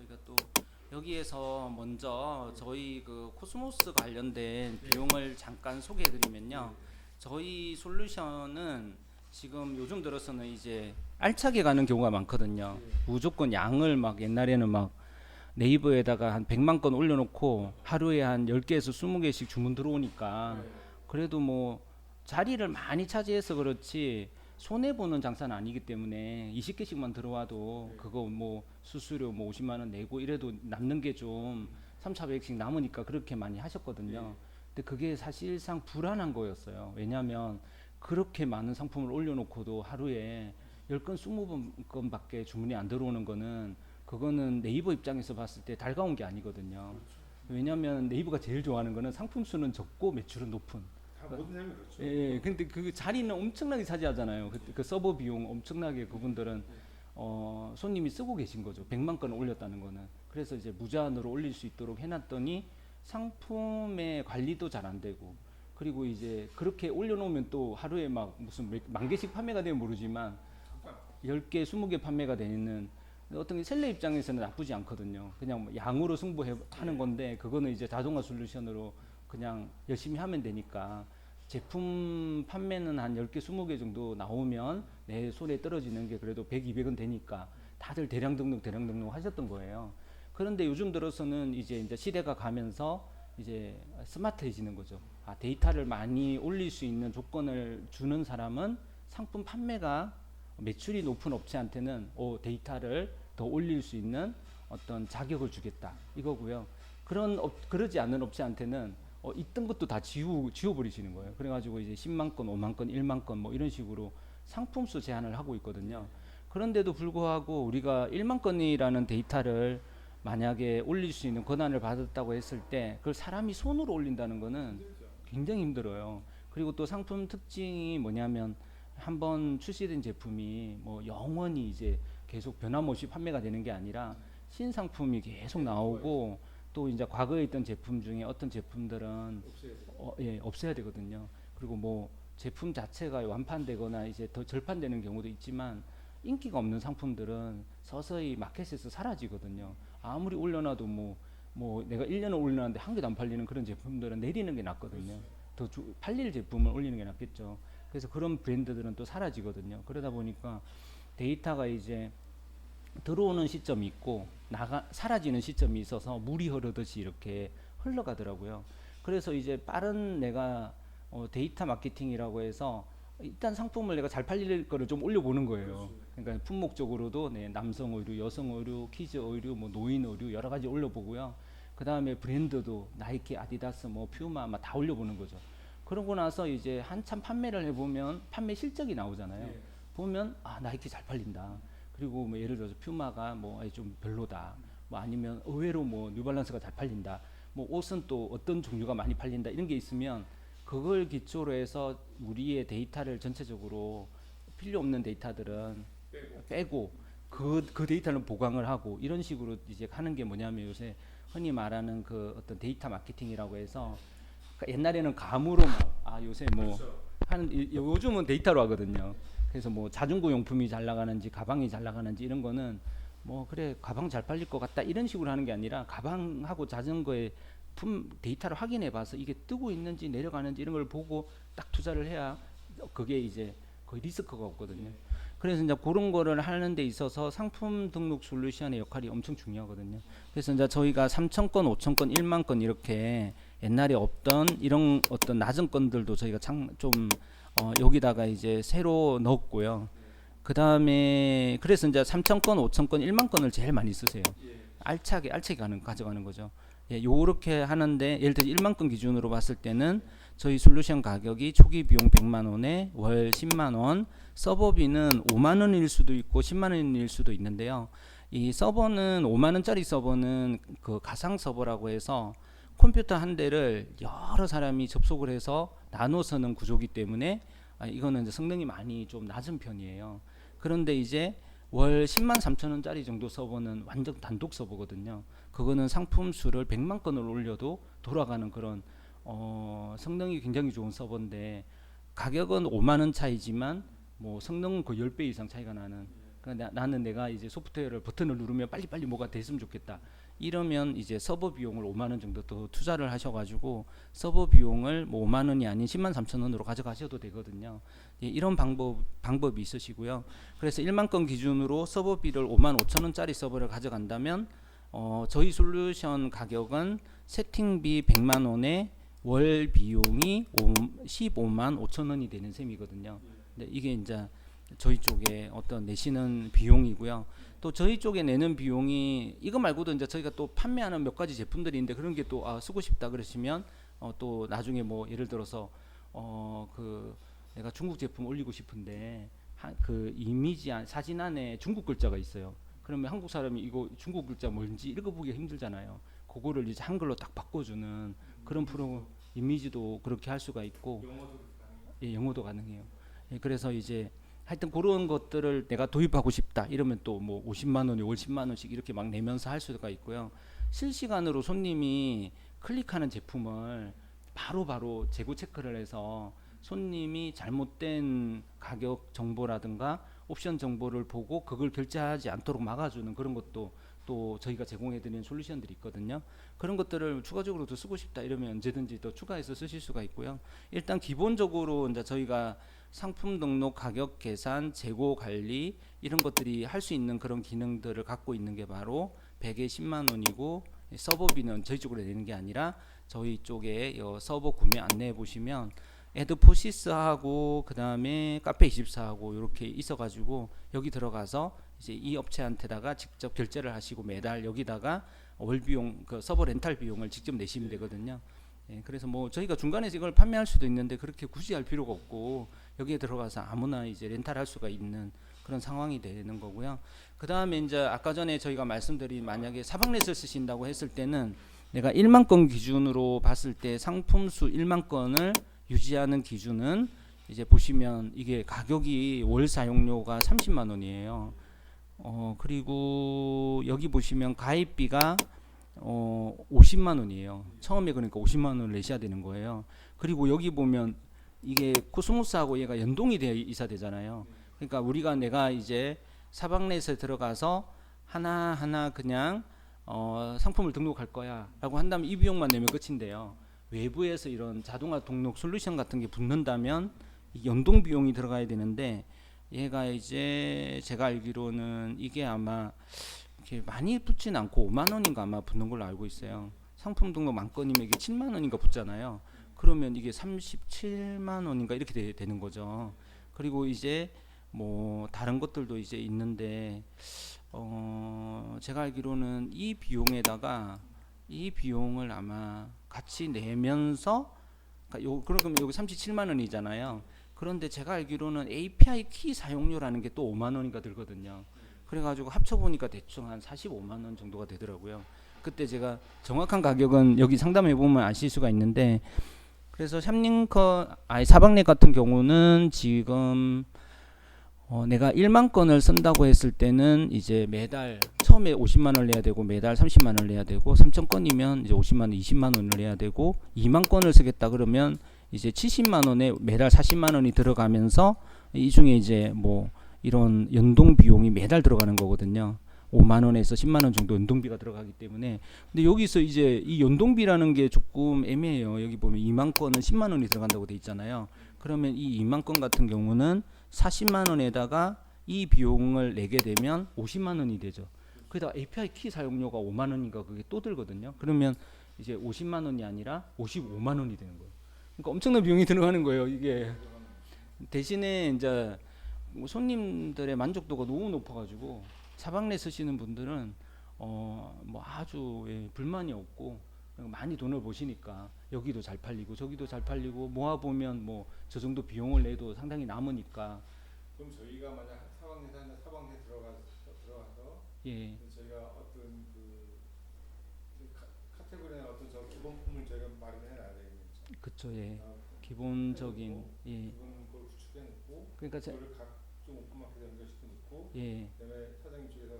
저희가 또 여기에서 먼저 저희 그 코스모스 관련된 비용을 잠깐 소개해드리면요. 저희 솔루션은 지금 요즘 들어서는 이제 알차게 가는 경우가 많거든요. 무조건 양을 막 옛날에는 막 네이버에다가 한 100만 건 올려놓고 하루에 한 10개에서 20개씩 주문 들어오니까 그래도 뭐 자리를 많이 차지해서 그렇지 손해보는 장사는 아니기 때문에 20개씩만 들어와도 그거 뭐 수수료 뭐 50만 원 내고 이래도 남는 게 좀 3, 400씩 남으니까 그렇게 많이 하셨거든요. 근데 그게 사실상 불안한 거였어요. 왜냐하면 그렇게 많은 상품을 올려놓고도 하루에 10건, 20건밖에 주문이 안 들어오는 거는 그거는 네이버 입장에서 봤을 때 달가운 게 아니거든요. 왜냐하면 네이버가 제일 좋아하는 거는 상품 수는 적고 매출은 높은. 모든 사람이 그렇죠. 예, 근데 그 자리는 엄청나게 차지하잖아요. 그 서버 비용 엄청나게 그분들은 손님이 쓰고 계신 거죠. 100만 건을 올렸다는 거는. 그래서 이제 무제한으로 올릴 수 있도록 해놨더니 상품의 관리도 잘 안 되고 그리고 이제 그렇게 올려놓으면 또 하루에 막 무슨 만 개씩 판매가 되면 모르지만 10개, 20개 판매가 되는 어떤 게 셀러 입장에서는 나쁘지 않거든요. 그냥 뭐 양으로 승부하는 건데 그거는 이제 자동화 솔루션으로 그냥 열심히 하면 되니까 제품 판매는 한 10개, 20개 정도 나오면 내 손에 떨어지는 게 그래도 100, 200은 되니까 다들 대량 등록 하셨던 거예요. 그런데 요즘 들어서는 이제 시대가 가면서 이제 스마트해지는 거죠. 데이터를 많이 올릴 수 있는 조건을 주는 사람은 상품 판매가 매출이 높은 업체한테는 데이터를 더 올릴 수 있는 어떤 자격을 주겠다 이거고요. 그러지 않는 업체한테는 있던 것도 다 지워버리시는 거예요. 그래가지고 이제 10만 건, 5만 건, 1만 건 뭐 이런 식으로 상품수 제한을 하고 있거든요. 그런데도 불구하고 우리가 1만 건이라는 데이터를 만약에 올릴 수 있는 권한을 받았다고 했을 때 그걸 사람이 손으로 올린다는 거는 굉장히 힘들어요. 그리고 또 상품 특징이 뭐냐면 한번 출시된 제품이 뭐 영원히 이제 계속 변함없이 판매가 되는 게 아니라 신상품이 계속 나오고 또 이제 과거에 있던 제품 중에 어떤 제품들은 없애야 되거든요. 그리고 뭐 제품 자체가 완판되거나 이제 더 절판되는 경우도 있지만 인기가 없는 상품들은 서서히 마켓에서 사라지거든요. 아무리 올려놔도 뭐 내가 1년을 올려놨는데 한 개도 안 팔리는 그런 제품들은 내리는 게 낫거든요. 더 팔릴 제품을 올리는 게 낫겠죠. 그래서 그런 브랜드들은 또 사라지거든요. 그러다 보니까 데이터가 이제 들어오는 시점이 있고 사라지는 시점이 있어서 물이 흐르듯이 이렇게 흘러가더라고요. 그래서 이제 빠른 내가 데이터 마케팅이라고 해서 일단 상품을 내가 잘 팔릴 거를 좀 올려보는 거예요. 그러니까 품목적으로도 남성 의류, 여성 의류, 키즈 의류, 뭐 노인 의류 여러 가지 올려보고요. 그 다음에 브랜드도 나이키, 아디다스, 뭐 퓨마 막 다 올려보는 거죠. 그러고 나서 이제 한참 판매를 해보면 판매 실적이 나오잖아요. 보면 나이키 잘 팔린다. 그리고 뭐 예를 들어서 퓨마가 뭐 좀 별로다. 뭐 아니면 의외로 뭐 뉴발란스가 잘 팔린다. 뭐 옷은 또 어떤 종류가 많이 팔린다. 이런 게 있으면 그걸 기초로 해서 우리의 데이터를 전체적으로 필요 없는 데이터들은 빼고 그 데이터는 보강을 하고 이런 식으로 이제 하는 게 뭐냐면 요새 흔히 말하는 그 어떤 데이터 마케팅이라고 해서 옛날에는 감으로 요새 뭐 하는 요즘은 데이터로 하거든요. 그래서 뭐 자전거 용품이 잘 나가는지 가방이 잘 나가는지 이런 거는 뭐 그래 가방 잘 팔릴 것 같다 이런 식으로 하는 게 아니라 가방하고 자전거의 데이터를 확인해 봐서 이게 뜨고 있는지 내려가는지 이런 걸 보고 딱 투자를 해야 그게 이제 거의 리스크가 없거든요. 그래서 이제 그런 거를 하는 데 있어서 상품 등록 솔루션의 역할이 엄청 중요하거든요. 그래서 이제 저희가 3,000건, 5,000건, 1만 건 이렇게 옛날에 없던 이런 어떤 낮은 건들도 저희가 좀 여기다가 이제 새로 넣었고요. 그 다음에 그래서 이제 3,000건, 5,000건, 1만 건을 제일 많이 쓰세요. 알차게 가져가는 거죠. 요렇게 하는데 예를 들어 1만 건 기준으로 봤을 때는 저희 솔루션 가격이 초기 비용 100만 원에 월 10만 원, 서버비는 5만 원일 수도 있고 10만 원일 수도 있는데요. 이 서버는 5만 원짜리 서버는 그 가상 서버라고 해서 컴퓨터 한 대를 여러 사람이 접속을 해서 나눠 쓰는 구조기 때문에 이거는 이제 성능이 많이 좀 낮은 편이에요. 그런데 이제 월 10만 3천 원짜리 정도 서버는 완전 단독 서버거든요. 그거는 상품 수를 100만 건을 올려도 돌아가는 그런 성능이 굉장히 좋은 서버인데 가격은 5만 원 차이지만 뭐 성능은 거의 10배 이상 차이가 나는 그러니까 나는 내가 이제 소프트웨어를 버튼을 누르면 빨리빨리 뭐가 됐으면 좋겠다. 이러면 이제 서버 비용을 5만 원 정도 더 투자를 하셔가지고 서버 비용을 뭐 5만 원이 아닌 10만 3천 원으로 가져가셔도 되거든요. 예, 이런 방법이 있으시고요. 그래서 1만 건 기준으로 서버비를 5만 5천 원짜리 서버를 가져간다면 저희 솔루션 가격은 세팅비 100만 원에 월 비용이 15만 5천 원이 되는 셈이거든요. 근데 이게 이제 저희 쪽에 어떤 내시는 비용이고요. 또 저희 쪽에 내는 비용이 이거 말고도 이제 저희가 또 판매하는 몇 가지 제품들이 있는데 그런 게 또 쓰고 싶다 그러시면 또 나중에 뭐 예를 들어서 그 내가 중국 제품 올리고 싶은데 그 이미지 사진 안에 중국 글자가 있어요. 그러면 한국 사람이 이거 중국 글자 뭔지 읽어보기가 힘들잖아요. 그거를 이제 한글로 딱 바꿔주는 그런 프로 이미지도 그렇게 할 수가 있고 예, 영어도 가능해요. 예, 그래서 이제 하여튼 그런 것들을 내가 도입하고 싶다 이러면 또 뭐 50만 원에 월 10만 원씩 이렇게 막 내면서 할 수가 있고요. 실시간으로 손님이 클릭하는 제품을 바로 재고 체크를 해서 손님이 잘못된 가격 정보라든가 옵션 정보를 보고 그걸 결제하지 않도록 막아주는 그런 것도 또 저희가 제공해드리는 솔루션들이 있거든요. 그런 것들을 추가적으로 더 쓰고 싶다 이러면 언제든지 더 추가해서 쓰실 수가 있고요. 일단 기본적으로 이제 저희가 상품 등록, 가격 계산, 재고 관리 이런 것들이 할 수 있는 그런 기능들을 갖고 있는 게 바로 100에 10만 원이고 서버비는 저희 쪽으로 내는 게 아니라 저희 쪽에 서버 구매 안내해 보시면 에드포시스하고 그 다음에 카페24하고 이렇게 있어가지고 여기 들어가서 이제 이 업체한테다가 직접 결제를 하시고 매달 여기다가 월 비용 그 서버 렌탈 비용을 직접 내시면 되거든요. 예, 그래서 뭐 저희가 중간에서 이걸 판매할 수도 있는데 그렇게 굳이 할 필요가 없고 여기에 들어가서 아무나 이제 렌탈할 수가 있는 그런 상황이 되는 거고요. 그 다음에 이제 아까 전에 저희가 말씀드린 만약에 사방넷을 쓰신다고 했을 때는 내가 1만 건 기준으로 봤을 때 상품 수 1만 건을 유지하는 기준은 이제 보시면 이게 가격이 월 사용료가 30만 원이에요. 그리고 여기 보시면 가입비가 50만 원이에요. 처음에 그러니까 50만 원을 내셔야 되는 거예요. 그리고 여기 보면 이게 코스모스하고 얘가 연동이 되어 있어야 되잖아요. 그러니까 우리가 내가 이제 사방넷에 들어가서 하나하나 그냥 상품을 등록할 거야 라고 한다면 이 비용만 내면 끝인데요. 외부에서 이런 자동화 등록 솔루션 같은 게 붙는다면 연동 비용이 들어가야 되는데 얘가 이제 제가 알기로는 이게 아마 이렇게 많이 붙진 않고 5만 원인가 아마 붙는 걸로 알고 있어요. 상품 등록 만 건이면 이게 7만 원인가 붙잖아요. 그러면 이게 37만 원인가 이렇게 되는 거죠. 그리고 이제 뭐 다른 것들도 이제 있는데 제가 알기로는 이 비용에다가 이 비용을 아마 같이 내면서 그러면 여기 37만 원이잖아요. 그런데 제가 알기로는 API 키 사용료라는 게 또 5만 원인가 들거든요. 그래가지고 합쳐보니까 대충 한 45만 원 정도가 되더라고요. 그때 제가 정확한 가격은 여기 상담해보면 아실 수가 있는데 그래서 사방넷 같은 경우는 지금 내가 1만 건을 쓴다고 했을 때는 이제 매달 처음에 50만 원을 내야 되고 매달 30만 원을 내야 되고 3천 건이면 이제 50만 원, 20만 원을 내야 되고 2만 건을 쓰겠다 그러면 이제 70만 원에 매달 40만 원이 들어가면서 이 중에 이제 뭐 이런 연동 비용이 매달 들어가는 거거든요. 5만 원에서 10만 원 정도 연동비가 들어가기 때문에 근데 여기서 이제 이 연동비라는 게 조금 애매해요. 여기 보면 2만 건은 10만 원이 들어간다고 돼 있잖아요. 그러면 이 2만 건 같은 경우는 40만 원에다가 이 비용을 내게 되면 50만 원이 되죠. 그러다 API 키 사용료가 5만 원인가 그게 또 들거든요. 그러면 이제 50만 원이 아니라 55만 원이 되는 거예요. 그러니까 엄청난 비용이 들어가는 거예요. 이게 대신에 이제 손님들의 만족도가 너무 높아가지고 사방넷 쓰시는 분들은 뭐 아주 불만이 없고 많이 돈을 버시니까 여기도 잘 팔리고 저기도 잘 팔리고 모아 보면 뭐 저 정도 비용을 내도 상당히 남으니까. 그럼 저희가 만약 사방넷 들어가서 예. 저희가 어떤 카테고리나 어떤 저 기본품을 저희가 마련해 놔야 되겠죠. 그렇죠. 예. 기본적인 기본 걸 구축해 놓고 그러니까 그거를 각종 오픈마켓에 연결시켜 놓고 예. 그다음에 사장님 쪽에서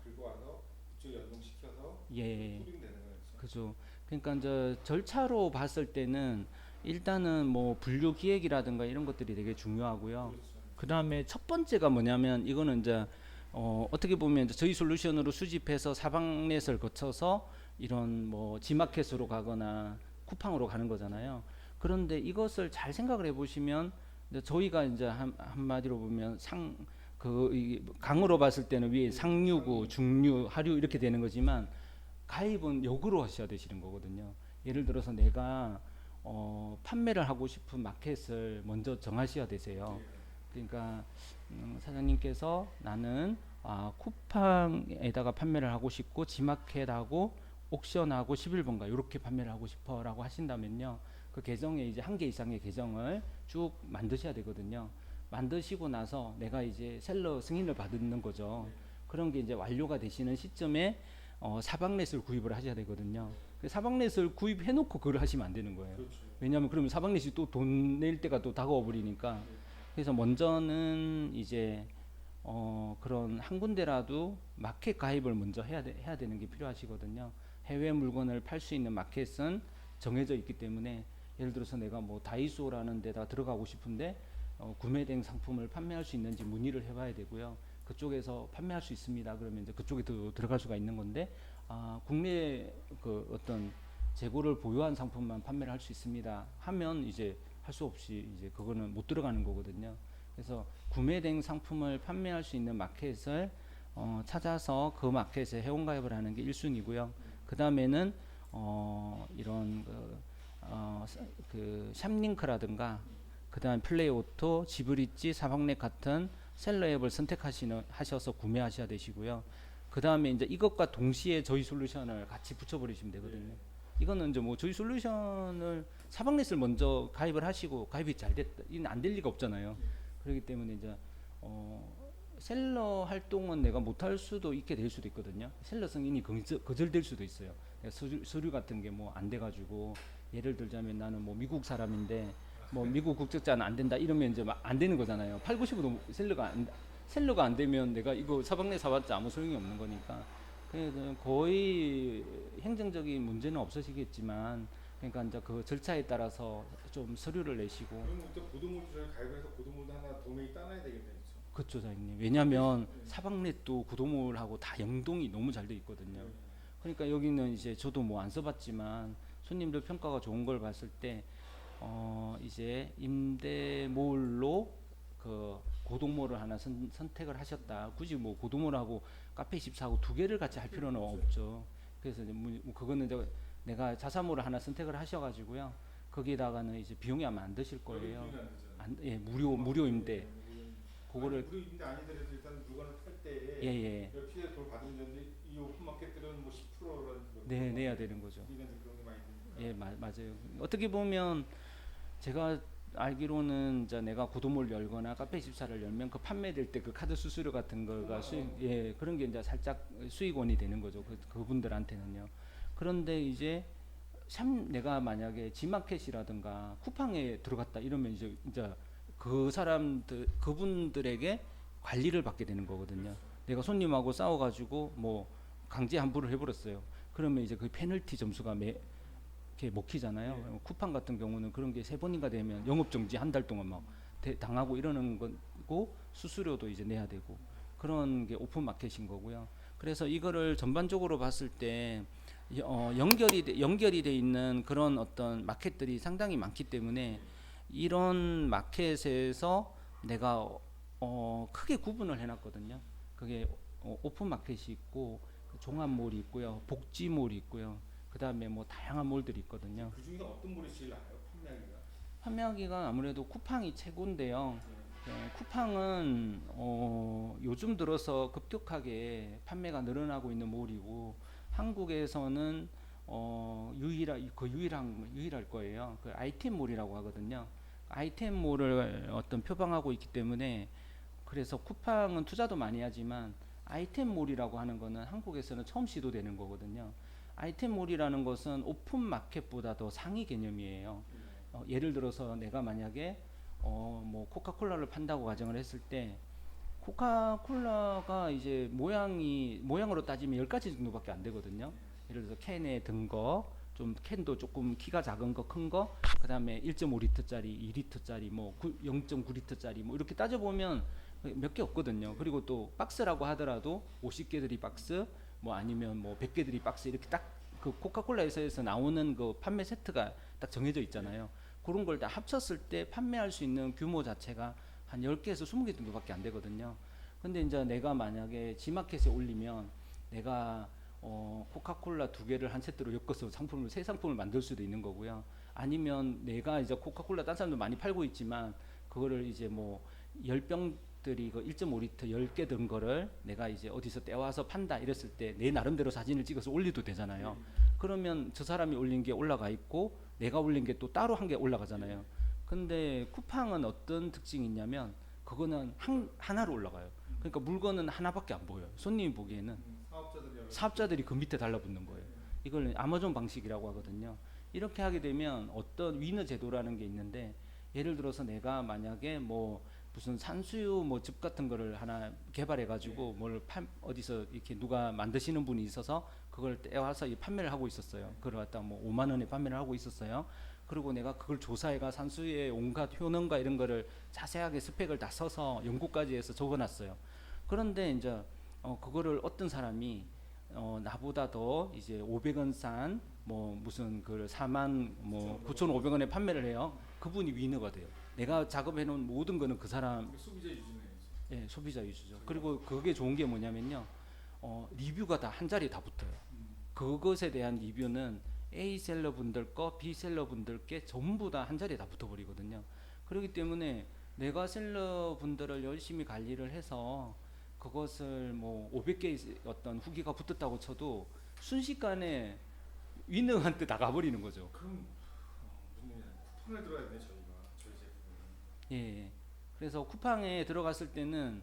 긁고 와서 그쪽 연동시켜서 예. 푸딩 되는 거죠. 그죠. 그러니까 이제 절차로 봤을 때는 일단은 뭐 분류 기획이라든가 이런 것들이 되게 중요하고요. 그렇죠. 그 다음에 첫 번째가 뭐냐면 이거는 이제 어떻게 보면 이제 저희 솔루션으로 수집해서 사방넷을 거쳐서 이런 뭐 지마켓으로 가거나 쿠팡으로 가는 거잖아요. 그런데 이것을 잘 생각을 해보시면 이제 저희가 이제 한마디로 보면 강으로 봤을 때는 위에 상류구, 중류, 하류 이렇게 되는 거지만 가입은 역으로 하셔야 되시는 거거든요. 예를 들어서 내가 판매를 하고 싶은 마켓을 먼저 정하셔야 되세요. 그러니까 사장님께서 나는 쿠팡에다가 판매를 하고 싶고 지마켓하고 옥션하고 11번가 이렇게 판매를 하고 싶어라고 하신다면요. 그 계정에 이제 한 개 이상의 계정을 쭉 만드셔야 되거든요. 만드시고 나서 내가 이제 셀러 승인을 받는 거죠. 그런 게 이제 완료가 되시는 시점에 사방넷을 구입을 하셔야 되거든요. 사방넷을 구입해놓고 그걸 하시면 안 되는 거예요. 그렇죠. 왜냐하면 그러면 사방넷이 또 돈 낼 때가 또 다가와 버리니까. 그래서 먼저는 이제 그런 한 군데라도 마켓 가입을 먼저 해야 되는 게 필요하시거든요. 해외 물건을 팔 수 있는 마켓은 정해져 있기 때문에 예를 들어서 내가 뭐 다이소라는 데다 들어가고 싶은데 구매된 상품을 판매할 수 있는지 문의를 해봐야 되고요. 그쪽에서 판매할 수 있습니다. 그러면 이제 그쪽에 들어갈 수가 있는 건데 국내 그 어떤 재고를 보유한 상품만 판매를 할 수 있습니다. 하면 이제 할 수 없이 이제 그거는 못 들어가는 거거든요. 그래서 구매된 상품을 판매할 수 있는 마켓을 찾아서 그 마켓에 회원가입을 하는 게 1순위고요. 그 다음에는 이런 그 샵링크라든가 그 다음 플레이오토, 지브리지, 사방넷 같은 셀러 앱을 선택하셔서 구매하셔야 되시고요. 그 다음에 이제 이것과 동시에 저희 솔루션을 같이 붙여버리시면 되거든요. 이거는 이제 뭐 저희 솔루션을 사방넷을 먼저 가입을 하시고 가입이 잘 됐다, 이는 안 될 리가 없잖아요. 그렇기 때문에 이제 셀러 활동은 내가 못할 수도 있게 될 수도 있거든요. 셀러 승인이 거절될 수도 있어요. 서류 같은 게 뭐 안 돼가지고 예를 들자면 나는 뭐 미국 사람인데 뭐 미국 국적자는 안 된다 이러면 이제 막 안 되는 거잖아요. 팔고 싶어도 셀러가 안 되면 내가 이거 사방넷 사봤자 아무 소용이 없는 거니까. 그래서 거의 행정적인 문제는 없으시겠지만 그러니까 이제 그 절차에 따라서 좀 서류를 내시고. 그럼 또 구도물을 가입해서 구도물도 하나 도메인 따놔야 되겠네요. 그렇죠, 사장님. 왜냐하면 사방넷도 구도물하고 다 연동이 너무 잘 돼 있거든요. 그러니까 여기는 이제 저도 뭐 안 써봤지만 손님들 평가가 좋은 걸 봤을 때 이제 임대몰로 그 고동몰을 하나 선택을 하셨다. 굳이 뭐 고동몰하고 카페24하고 두 개를 같이 할 필요는 없죠. 그래서 이제 뭐 그거는 내가 자사몰을 하나 선택을 하셔가지고요. 거기다가는 이제 비용이 아마 안 드실 거예요. 예, 무료 임대. 그거를 무료 임대 아니더라도 일단 물건을 팔때 예. 피해 돌 받으면 되는데 이 오픈마켓들은 뭐 10%라는 네, 내야 되는 거죠. 그런 게 많이 예, 맞아요. 어떻게 보면 제가 알기로는 이제 내가 구도몰 열거나 카페24를 열면 그 판매될 때 그 카드 수수료 같은 거가 그런 게 이제 살짝 수익원이 되는 거죠. 그분들한테는요. 그런데 이제 내가 만약에 지마켓이라든가 쿠팡에 들어갔다 이러면 이제 그분들에게 관리를 받게 되는 거거든요. 내가 손님하고 싸워가지고 뭐 강제 환불을 해버렸어요. 그러면 이제 그 페널티 점수가 이렇게 먹히잖아요. 쿠팡 같은 경우는 그런 게 3번인가 되면 영업정지 한 달 동안 막 당하고 이러는 거고 수수료도 이제 내야 되고 그런 게 오픈 마켓인 거고요. 그래서 이거를 전반적으로 봤을 때 연결이 돼 있는 그런 어떤 마켓들이 상당히 많기 때문에 이런 마켓에서 내가 크게 구분을 해놨거든요. 그게 오픈 마켓이 있고 종합몰이 있고요, 복지몰이 있고요. 그 다음에 뭐 다양한 몰들이 있거든요. 그 중에 어떤 몰이 제일 나아요? 판매하기가 아무래도 쿠팡이 최고인데요. 쿠팡은 요즘 들어서 급격하게 판매가 늘어나고 있는 몰이고 한국에서는 유일할 거예요. 그 아이템몰이라고 하거든요. 아이템몰을 표방하고 있기 때문에 그래서 쿠팡은 투자도 많이 하지만 아이템몰이라고 하는 거는 한국에서는 처음 시도되는 거거든요. 아이템몰이라는 것은 오픈 마켓보다 더 상위 개념이에요. 예를 들어서 내가 만약에 뭐 코카콜라를 판다고 가정을 했을 때 코카콜라가 이제 모양으로 따지면 10가지 정도밖에 안 되거든요. 예를 들어서 캔에 든 거, 좀 캔도 조금 키가 작은 거, 큰 거, 그 다음에 1.5리터짜리, 2리터짜리, 뭐 0.9리터짜리 뭐 이렇게 따져보면 몇 개 없거든요. 그리고 또 박스라고 하더라도 50개들이 박스, 뭐 아니면 뭐 100개들이 박스 이렇게 딱 그 코카콜라 회사에서 나오는 그 판매 세트가 딱 정해져 있잖아요. 그런 걸 다 합쳤을 때 판매할 수 있는 규모 자체가 한 10개에서 20개 정도밖에 안 되거든요. 근데 이제 내가 만약에 지마켓에 올리면 내가 코카콜라 2개를 한 세트로 엮어서 상품을 새 상품을 만들 수도 있는 거고요. 아니면 내가 이제 코카콜라 딴 사람도 많이 팔고 있지만 그거를 이제 뭐 10병들이 그 1.5리터 10개 든 거를 내가 이제 어디서 떼와서 판다 이랬을 때 내 나름대로 사진을 찍어서 올려도 되잖아요. 그러면 저 사람이 올린 게 올라가 있고 내가 올린 게 또 따로 한 개 올라가잖아요. 근데 쿠팡은 어떤 특징이 있냐면 그거는 하나로 올라가요. 그러니까 물건은 하나밖에 안 보여요. 손님이 보기에는 사업자들이 그 밑에 달라붙는 거예요. 이걸 아마존 방식이라고 하거든요. 이렇게 하게 되면 어떤 위너 제도라는 게 있는데 예를 들어서 내가 만약에 뭐 무슨 산수유 뭐 즙 같은 거를 하나 개발해 가지고 뭘 어디서 이렇게 누가 만드시는 분이 있어서 그걸 떼와서 판매를 하고 있었어요. 그걸 갖다 뭐 5만 원에 판매를 하고 있었어요. 그리고 내가 그걸 조사해가 산수유의 온갖 효능과 이런 거를 자세하게 스펙을 다 써서 연구까지 해서 적어놨어요. 그런데 이제 그거를 어떤 사람이 나보다 더 이제 500원 싼 뭐 무슨 그 4만 뭐 9,500원에 판매를 해요. 그분이 위너가 돼요. 내가 작업해 놓은 모든 거는 그 사람 소비자 유지네. 예, 소비자 위주죠. 그리고 그게 좋은 게 뭐냐면요. 리뷰가 다 한 자리에 다 붙어요. 그것에 대한 리뷰는 A 셀러 분들 거, B 셀러 분들께 전부 다 한 자리에 다 붙어버리거든요. 그렇기 때문에 내가 셀러 분들을 열심히 관리를 해서 그것을 뭐 500개의 어떤 후기가 붙었다고 쳐도 순식간에 위너한테 다 가버리는 거죠. 그럼 무슨 얘기냐? 쿠팡에 들어야 되네 저희 제품은. 예. 그래서 쿠팡에 들어갔을 때는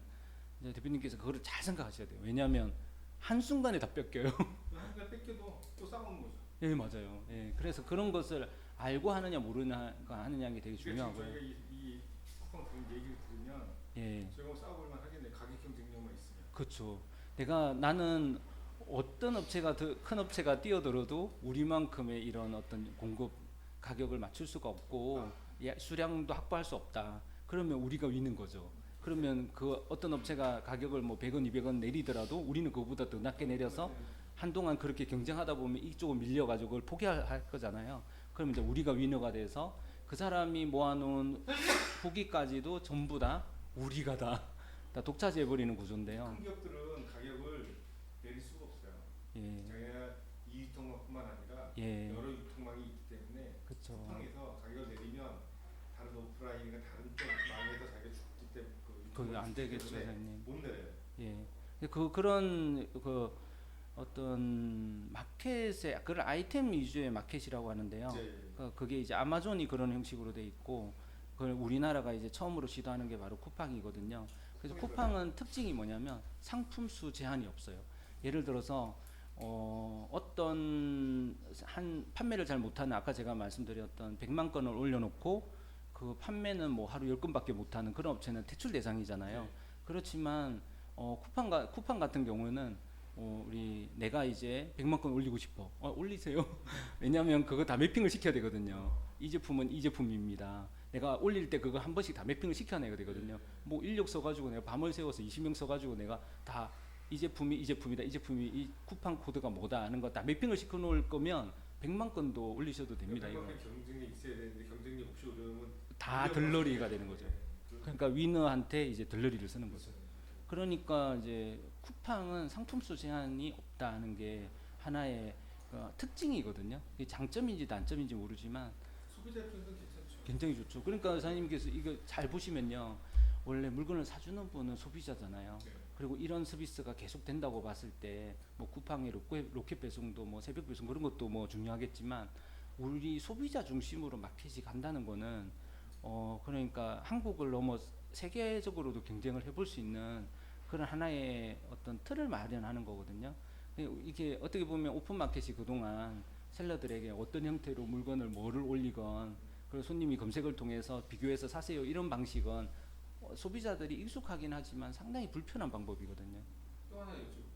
이제 대표님께서 그거를 잘 생각하셔야 돼요. 왜냐하면 한 순간에 다 뺏겨요. 한 개 뺏겨도 또 싸우는 거죠. 예, 맞아요. 예. 그래서 그런 것을 알고 하느냐 모르느냐 하느냐는 게 되게 중요하고요. 저희가 이 쿠팡 그런 얘기를 들으면 예. 저희가 싸워볼 만하겠네. 가격 경쟁력만 있으면. 그렇죠. 나는 어떤 업체가 더 큰 업체가 뛰어들어도 우리만큼의 이런 어떤 공급 가격을 맞출 수가 없고 수량도 확보할 수 없다. 그러면 우리가 위는 거죠. 그러면 그 어떤 업체가 가격을 뭐 100원, 200원 내리더라도 우리는 그거보다 더 낮게 내려서 한동안 그렇게 경쟁하다 보면 이쪽은 밀려가지고 그걸 포기할 거잖아요. 그럼 이제 우리가 위너가 돼서 그 사람이 모아놓은 후기까지도 전부 다 우리가 다 독차지해버리는 구조인데요. 큰 기업들은 가격을 내릴 수가 없어요. 예. 자기가 이 유통망뿐만 아니라 예. 여러 유통망이 있기 때문에 그렇죠. 쿠팡에서 가격을 내리면 다른 오프라인이나 다른 쪽 망해서 자기가 죽기 때문에 그게 안 되겠죠, 선생님. 못 내려요. 예. 그런 어떤 마켓의 그런 아이템 위주의 마켓이라고 하는데요. 그게 이제 아마존이 그런 형식으로 돼 있고, 그걸 우리나라가 이제 처음으로 시도하는 게 바로 쿠팡이거든요. 그래서 쿠팡은 특징이 뭐냐면 상품 수 제한이 없어요. 예를 들어서 어떤 한 판매를 잘 못하는 아까 제가 말씀드렸던 100만 건을 올려놓고 그 판매는 뭐 하루 10건밖에 못하는 그런 업체는 퇴출 대상이잖아요. 그렇지만 쿠팡 같은 경우는 내가 이제 100만 건 올리고 싶어. 올리세요. 왜냐하면 그거 다 매핑을 시켜야 되거든요. 이 제품은 이 제품입니다. 내가 올릴 때 그거 한 번씩 다 매핑을 시켜내야 되거든요. 뭐 인력 써가지고 내가 밤을 새워서 20명 써가지고 내가 다 이 제품이 이 제품이다, 이 제품이 이 쿠팡 코드가 뭐다 하는 거 다 매핑을 시켜놓을 거면 100만 건도 올리셔도 됩니다. 이거 경쟁력이 있어야 되는데 경쟁력 없이 오려면 다 들러리가 되는 거죠. 그러니까 위너한테 이제 들러리를 쓰는 거죠. 그러니까 이제 쿠팡은 상품수 제한이 없다는 게 하나의 특징이거든요. 이게 장점인지 단점인지 모르지만 소비자 입장에서 괜찮죠. 굉장히 좋죠. 그러니까 사장님께서 이거 잘 보시면요. 원래 물건을 사주는 분은 소비자잖아요. 그리고 이런 서비스가 계속 된다고 봤을 때 뭐 쿠팡의 로켓 배송도 뭐 새벽 배송 그런 것도 뭐 중요하겠지만 우리 소비자 중심으로 마켓이 간다는 거는 그러니까 한국을 넘어 세계적으로도 경쟁을 해볼 수 있는 그런 하나의 어떤 틀을 마련하는 거거든요. 이게 어떻게 보면 오픈 마켓이 그동안 셀러들에게 어떤 형태로 물건을 뭐를 올리건 그리고 손님이 검색을 통해서 비교해서 사세요 이런 방식은 소비자들이 익숙하긴 하지만 상당히 불편한 방법이거든요. 또 하나 여쭤볼게요.